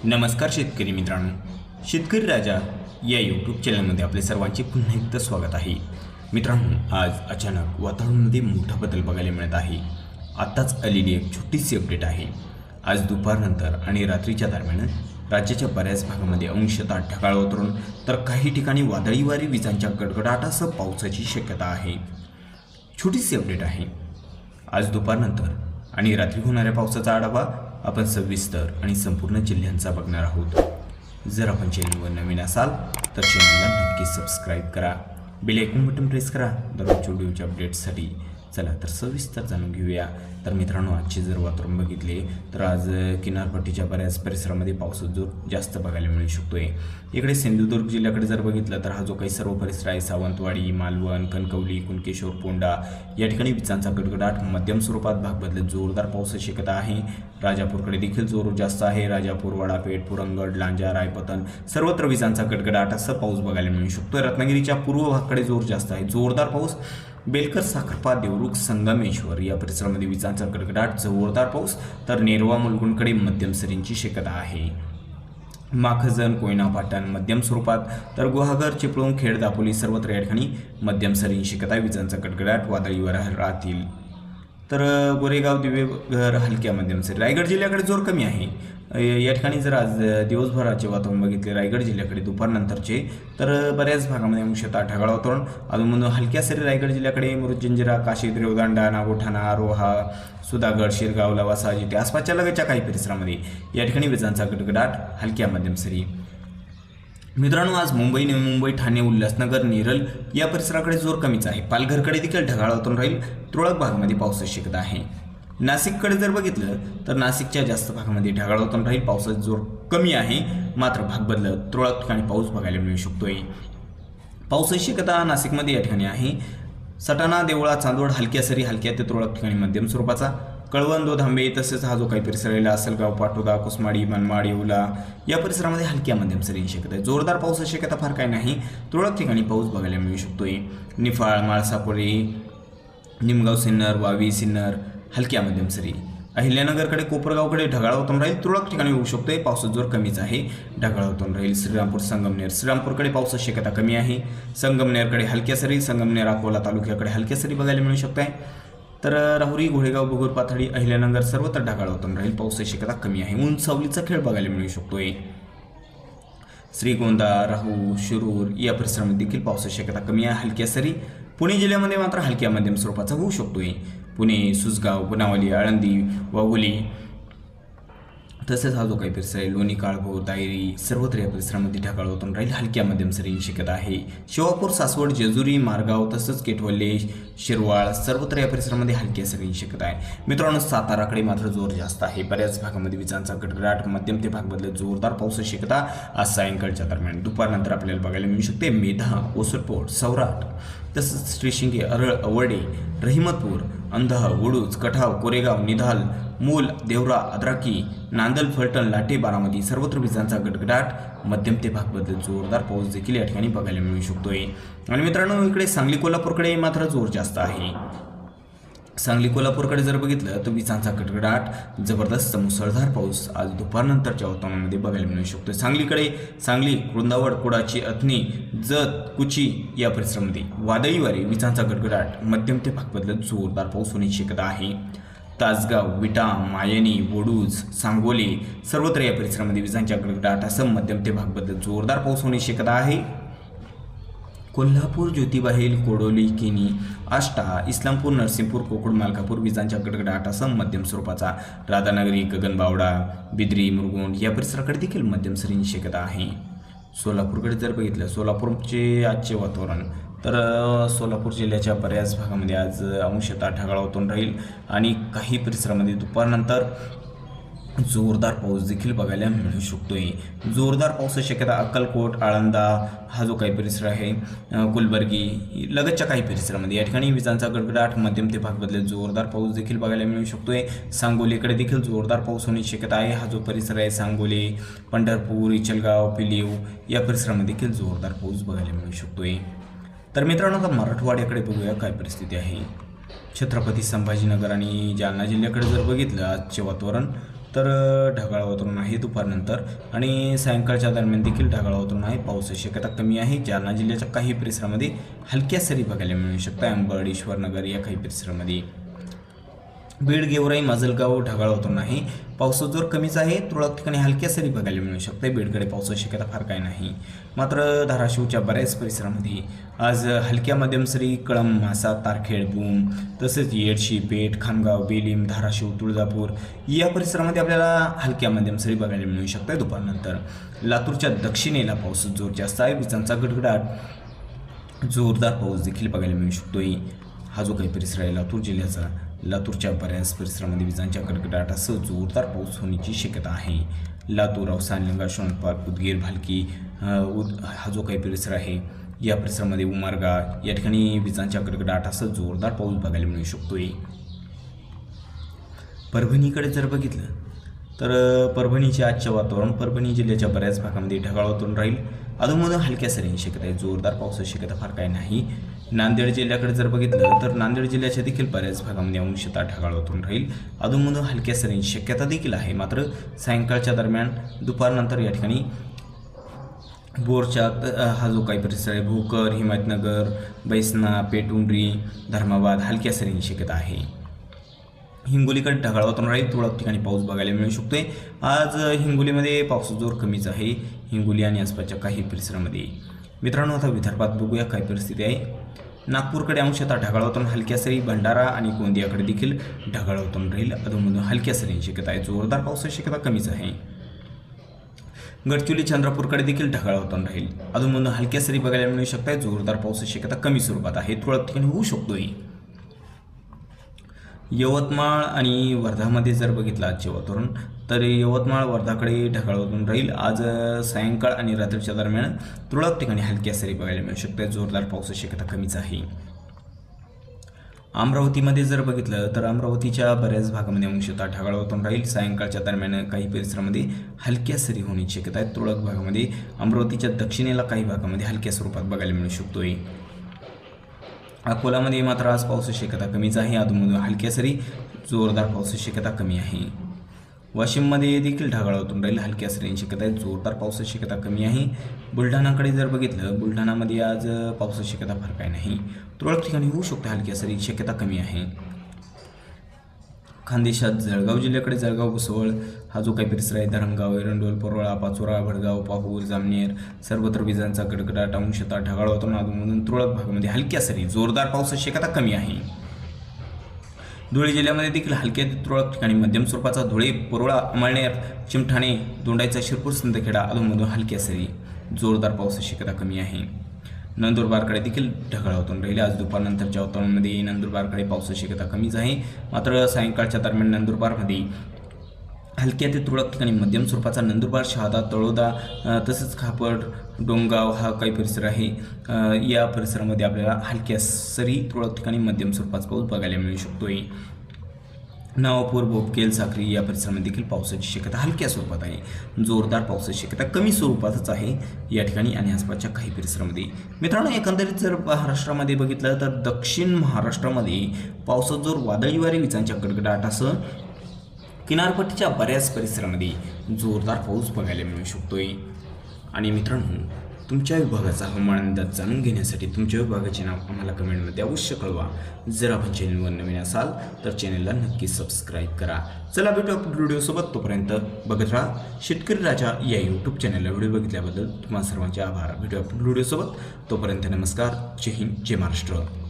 नमस्कार शेतकरी मित्रांनो, शेतकरी राजा या यूट्यूब चॅनलमध्ये आपले सर्वांचे पुन्हा एकदा स्वागत आहे. मित्रांनो, आज अचानक वातावरणामध्ये मोठा बदल बघायला मिळत आहे. आत्ताच आलेली एक छोटीशी अपडेट आहे. आज दुपारनंतर आणि रात्रीच्या दरम्यान राज्याच्या बऱ्याच भागामध्ये अंशतः ढगाळ वातावरण तर काही ठिकाणी वादळी वारे विजांच्या गडगडाटासह पावसाची शक्यता आहे. छोटीशी अपडेट आहे. आज दुपारनंतर आणि रात्री होणाऱ्या पावसाचा आढावा आपण सविस्तर आणि संपूर्ण जिल्ह्यांचा बघणार आहोत. जर आपण चॅनलवर नवीन असाल तर चॅनलला नक्की सबस्क्राईब करा, बेल आयकॉन बटन प्रेस करा दररोजच्या व्हिडिओच्या अपडेट्ससाठी. चला तर सविस्तर जाणून घेऊया. तर मित्रांनो, आजचे जर वातावरण बघितले तर आज किनारपट्टीच्या बऱ्याच परिसरामध्ये पावसाचा जोर जास्त बघायला मिळू शकतोय. इकडे सिंधुदुर्ग जिल्ह्याकडे जर बघितलं तर हा जो काही सर्व परिसर आहे, सावंतवाडी, मालवण, कणकवली, कुणकेश्वर, पोंडा या ठिकाणी विजांचा गडगडाट मध्यम स्वरूपात भाग बदलत जोरदार पावसाची शक्यता आहे. राजापूरकडे देखील जोर जास्त आहे. राजापूर, वडापेठ, पुरंगड, लांजा, रायपतन सर्वत्र विजांचा गडगडाट असा पाऊस बघायला मिळू शकतोय. रत्नागिरीच्या पूर्व भागाकडे जोर जास्त आहे. जोरदार पाऊस बेलकर, साखरपा, देवरुख, संगमेश्वर या परिसरामध्ये विजांचा गडगडाट, जोरदार पाऊस. तर नेरवा, मुलगुणकडे मध्यम सरींची शक्यता आहे. माखजन, कोयना, पाटण मध्यम स्वरूपात, तर गुहागर, चिपळूण, खेड, दापोली सर्वत्र या ठिकाणी मध्यम सरींची शक्यता आहे. विजांचा गडगडाट वादळीवर राहतील. तर गोरेगाव, दिवेघर हलक्या मध्यम सरी. रायगड जिल्ह्याकडे जोर कमी आहे. या ठिकाणी जर आज दिवसभराचे वातावरण बघितले रायगड जिल्ह्याकडे दुपारनंतरचे, तर बऱ्याच भागामध्ये अंशतः ढगाळ वातावरण. अजून हलक्या सरी रायगड जिल्ह्याकडे मुरुडजंजिरा, काशीद, रेवदांडा, नागोठाणा, रोहा, सुधागड, शिरगाव, लवासा जिथे आसपासच्या लगतच्या काही परिसरामध्ये या ठिकाणी विजांचा गडगडाट हलक्या मध्यम सरी. मित्रांनो, आज मुंबई, नवी मुंबई, ठाणे, उल्हासनगर, नेरळ या परिसराकडे जोर कमीच आहे. पालघरकडे देखील ढगाळ वातावरण राहील. तुरळक भागामध्ये पावसाची शक्यता आहे. नाशिककडे जर बघितलं तर नाशिकच्या जास्त भागामध्ये ढगाळ वातावरण राहील. पावसाचा जोर कमी आहे, मात्र भाग बदलत तुरळक ठिकाणी पाऊस बघायला मिळू शकतोय. पावसाची शक्यता नाशिकमध्ये या ठिकाणी आहे. सटाणा, देवळा, चांदवड हलक्या सरी, हलक्या ते तुरळक ठिकाणी मध्यम स्वरूपाचा. कळवण, दोधांबे तसेच हा जो काही परिसर राहिला, असलगाव, पाटोदा, कुसमाडी, मनमाड, येवला या परिसरामध्ये हलक्या मध्यम सरींची शक्यता आहे. जोरदार पावसाची शक्यता फार काही नाही. तुरळक ठिकाणी पाऊस बघायला मिळू शकतोय. निफाळ, माळसापुरी, निमगाव, सिन्नर, वावी, सिन्नर हलक्या मध्यम सरी. अहिल्यानगरकडे, कोपरगावकडे ढगाळ वातावरण राहील. तुरळक ठिकाणी होऊ शकतोय. पावसाचा जोर कमीच आहे. ढगाळ वातावरण राहील. श्रीरामपूर, संगमनेर, श्रीरामपूरकडे पावसाची शक्यता कमी आहे. संगमनेरकडे हलक्या सरी, संगमनेर, अकोला तालुक्याकडे हलक्या सरी बघायला मिळू शकत आहे. तर राहुरी, घोडेगाव, बगूर, पाथडी, अहिल्यानगर सर्वत्र ढगाळ वातावरण राहील. पावसाची शक्यता कमी आहे. ऊन सावलीचा खेळ बघायला मिळू शकतोय. श्रीगोंदा, राहू, शिरूर या परिसरामध्ये देखील पावसाची शक्यता कमी आहे. हलक्या सरी. पुणे जिल्ह्यामध्ये मात्र हलक्या मध्यम स्वरूपाचा होऊ शकतोय. पुणे, सुसगाव, पुनावली, आळंदी, वाघोली तसेच हा जो काही परिसर आहे, लोणी, काळभोर, दायरी सर्वत्र या परिसरामध्ये ढगाळ वातावरण राहील. हलक्या मध्यम सरींची शक्यता आहे. शिवापूर, सासवड, जेजुरी, मारगाव तसंच केटवल्ले, शिरवाळ सर्वत्र या परिसरामध्ये हलक्या सरींची शक्यता आहे. मित्रांनो, साताराकडे मात्र जोर जास्त आहे. बऱ्याच भागामध्ये विजांचा गडगडाट, मध्यम ते भाग बदलत जोरदार पावसाची शक्यता आज सायंकाळच्या दरम्यान दुपारनंतर आपल्याला बघायला मिळू शकते. मेधा, ओसरपोट, सौराट तसंच श्रीशिंगे, अरळ, अवर्डे, रहिमतपूर, अंधह, वडूज, कठाव, कोरेगाव, निधाल, मूल, देवरा, अद्राकी, नांदल, फलटण, लाटे, बारामती सर्वत्र विजांचा गडगडाट, मध्यम ते भाग बदलत जोरदार पाऊस देखील या ठिकाणी बघायला मिळू शकतोय. आणि मित्रांनो, इकडे सांगली, कोल्हापूरकडे मात्र जोर जास्त आहे. सांगली, कोल्हापूरकडे जर बघितलं तर विजांचा गडगडाट, जबरदस्त मुसळधार पाऊस आज दुपारनंतरच्या वातावरणामध्ये बघायला मिळू शकतो. सांगलीकडे सांगली, कुंदावड, कुडाची, अथनी, जत, कुची या परिसरामध्ये वादळी वारे, विजांचा गडगडाट, मध्यम ते भाग बदलत जोरदार पाऊस होण्याची शक्यता आहे. तासगाव, विटा, मायनी, वडूज, सांगोले सर्वत्र या परिसरामध्ये विजांच्या गडगडाटासह मध्यम ते भाग बदलत जोरदार पाऊस होण्याची शक्यता आहे. कोल्हापूर, ज्योतिबा हिल, कोडोली, किनी, आष्टा, इस्लामपूर, नरसिंहपूर, कोकण, मालकापूर विजांच्या गडगडाटासह मध्यम स्वरूपाचा. राधानगरी, गगनबावडा, बिद्री, मुरगुंड या परिसराकडे देखील मध्यम सरींची शक्यता आहे. सोलापूरकडे जर बघितलं, सोलापूरचे आजचे वातावरण तर सोलापूर जिल्ह्याच्या बऱ्याच भागामध्ये आज अंशतः ढगाळ वातावरण राहील आणि काही परिसरामध्ये दुपारनंतर जोरदार पाऊस देखील बघायला मिळू शकतोय. जोरदार पावसाची शक्यता अक्कलकोट, आळंदा हा जो काही परिसर आहे, कुलबर्गी लगतच्या काही परिसरामध्ये या ठिकाणी विजांचा गडगडाट, मध्यम ते भाग बदलत जोरदार पाऊस देखील बघायला मिळू शकतोय. सांगोलीकडे देखील जोरदार पाऊस होण्याची शक्यता आहे. हा जो परिसर आहे सांगोली, पंढरपूर, इचलगाव, पिलीव या परिसरामध्ये देखील जोरदार पाऊस बघायला मिळू शकतोय. तर मित्रांनो, आता मराठवाड्याकडे बघूया काय परिस्थिती आहे. छत्रपती संभाजीनगर आणि जालना जिल्ह्याकडे जर बघितलं आजचे वातावरण तर ढगाळ वातावरण आहे दुपारनंतर आणि सायंकाळच्या दरम्यान देखील ढगाळ वातावरण आहे. पावसाची शक्यता कमी आहे. जालना जिल्ह्याच्या काही परिसरामध्ये हलक्या सरी बघायला मिळू शकतात. अंबड, ईश्वरनगर या काही परिसरामध्ये. बीड, गेवराई, माजलगाव ढगाळ वातावरण आहे. पावसाचा जोर कमीच आहे. तुरळक ठिकाणी हलक्या सरी बघायला मिळू शकते. बीडकडे पावसाची शक्यता फार काही नाही. मात्र धाराशिवच्या बऱ्याच परिसरामध्ये आज हलक्या मध्यम सरी कळंब, मासा, तारखेड, बूम तसेच येडशी, पेठ, खामगाव, बेलीम, धाराशिव, तुळजापूर या परिसरामध्ये आपल्याला हलक्या मध्यम सरी बघायला मिळू शकते दुपारनंतर. लातूरच्या दक्षिणेला पावसाचा जोर जास्त आहे. विजांचा गडगडाट, जोरदार पाऊस देखील बघायला मिळू शकतोय. हा जो काही परिसर आहे लातूर जिल्ह्याचा, लातूरच्या बऱ्याच परिसरामध्ये विजांच्या गडगडाटासह जोरदार पाऊस होण्याची शक्यता आहे. लातूर, औसा, निलंगा, शोणपाट, उदगीर, भालकी हा जो काही परिसर आहे या परिसरामध्ये उमरगा या ठिकाणी विजांच्या गडगडाटासह जोरदार पाऊस बघायला मिळू शकतोय. परभणीकडे जर बघितलं तर परभणीचे आजचे वातावरण, परभणी जिल्ह्याच्या बऱ्याच भागामध्ये ढगाळ वातावरण राहील. अधूनमधून हलक्या सरींची शक्यता आहे. जोरदार पावसाची शक्यता फार काही नाही. नांदेड जिल्ह्याकडे जर बघितलं तर नांदेड जिल्ह्याच्या देखील बऱ्याच भागामध्ये अंशतः ढगाळ वातावरण राहील. अधूनमधून हलक्या सरींची शक्यता देखील आहे. मात्र सायंकाळच्या दरम्यान दुपारनंतर या ठिकाणी बोरच्या हा जो काही परिसर आहे, भोकर, हिमायतनगर, बैसना, पेटुंडरी, धर्माबाद हलक्या सरींची शक्यता आहे. हिंगोलीकडे ढगाळ वातावरण राहील. तुरळक ठिकाणी पाऊस बघायला मिळू शकतोय. आज हिंगोलीमध्ये पावसाचा जोर कमीच आहे. हिंगोली आणि आसपासच्या काही परिसरामध्ये. मित्रांनो, आता विदर्भात बघूया काय परिस्थिती आहे. नागपूरकडे अंशतः ढगाळ वातावरण, हलक्या सरी. भंडारा आणि गोंदियाकडे देखील ढगाळ वातावरण राहील. अधूनमधून हलक्या सरींची शक्यता आहे. जोरदार पावसाची शक्यता कमीच आहे. गडचिरोली, चंद्रपूरकडे देखील ढगाळ वातावरण राहील. अधूनमधून हलक्या सरी बघायला मिळू शकतात. जोरदार पावसाची शक्यता कमी स्वरूपात आहे. तुरळक ठिकाणी होऊ शकतोय. यवतमाळ आणि वर्धामध्ये जर बघितलं आजचे वातावरण तर यवतमाळ, वर्धाकडे ढगाळ वातावरण राहील. आज सायंकाळ आणि रात्रीच्या दरम्यान तुरळक ठिकाणी हलक्या सरी बघायला मिळू शकतात. जोरदार पावसाची शक्यता कमीच आहे. अमरावतीमध्ये जर बघितलं तर अमरावतीच्या बऱ्याच भागामध्ये अंशतः ढगाळ वातावरण राहील. सायंकाळच्या दरम्यान काही परिसरामध्ये हलक्या सरी होण्याची शक्यता आहे. तुरळक भागामध्ये अमरावतीच्या दक्षिणेला काही भागामध्ये हलक्या स्वरूपात बघायला मिळू शकतोय. अकोलामध्ये मात्र आज पावसाची शक्यता कमीच आहे. अधूनमधून हलक्या सरी, जोरदार पावसाची शक्यता कमी आहे. वाशिममध्ये देखील ढगाळ वातावरण राहील. हलक्या सरींची शक्यता आहे. जोरदार पावसाची शक्यता कमी आहे. बुलढाणाकडे जर बघितलं, बुलढाणामध्ये आज पावसाची शक्यता फार काही नाही. तुरळक ठिकाणी होऊ शकते हलक्या सरींची शक्यता कमी आहे. खानदेशात जळगाव जिल्ह्याकडे जळगाव, भुसवळ हा जो काही परिसर आहे, धरणगाव, एरंडोल, परोळा, पाचोरा, भडगाव, पाहूर, जामनेर सर्वत्र विजांचा गडगडाट, अंशतः ढगाळ वातावरण. अधूनमधून तुरळक भागामध्ये हलक्या सरी, जोरदार पावसाची शक्यता कमी आहे. धुळे जिल्ह्यामध्ये देखील हलक्या तुरळक ठिकाणी मध्यम स्वरूपाचा धुळे, परोळा, अमळनेर, चिमठाणे, दोंडाईचा, शिरपूर, सिंदखेडा अधूनमधून हलक्या सरी, जोरदार पावसाची शक्यता कमी आहे. नंदुरबारकडे देखील ढगाळ वातावरण राहिले. आज दुपारनंतरच्या वातावरणामध्ये नंदुरबारकडे पावसाची शक्यता कमीच आहे. मात्र सायंकाळच्या दरम्यान नंदुरबारमध्ये हलक्या ते तुरळक ठिकाणी मध्यम स्वरूपाचा नंदुरबार, शहादा, तळोदा तसेच खापड, डोंगाव हा काही परिसर आहे. या परिसरामध्ये आपल्याला हलक्या सरी, तुरळक ठिकाणी मध्यम स्वरूपाचा पाऊस बघायला मिळू शकतोय. नवापूर, बोपकेल, साक्री या परिसरामध्ये देखील पावसाची शक्यता हलक्या स्वरूपात आहे. जोरदार पावसाची शक्यता कमी स्वरूपातच आहे या ठिकाणी आणि आसपासच्या काही परिसरामध्ये. मित्रांनो, एकंदरीत जर महाराष्ट्रामध्ये बघितलं तर दक्षिण महाराष्ट्रामध्ये पावसाचा जोर, वादळी वारे, विजांच्या गडगडाटासह किनारपट्टीच्या बऱ्याच परिसरामध्ये जोरदार पाऊस बघायला मिळू शकतोय. आणि मित्रांनो, तुमच्या विभागाचा हवामान अंदाज जाणून घेण्यासाठी तुमच्या विभागाचे नाव आम्हाला कमेंटमध्ये अवश्य कळवा. जर आपण चॅनलवर नवीन असाल तर चॅनलला नक्की सबस्क्राईब करा. चला भेटू आपण व्हिडिओसोबत. तोपर्यंत बघत राहा शेतकरी राजा या यूट्यूब चॅनलला. व्हिडिओ बघितल्याबद्दल तुम्हाला सर्वांचे आभार. भेटू आपण व्हिडिओसोबत. तोपर्यंत नमस्कार. जय हिंद, जय महाराष्ट्र.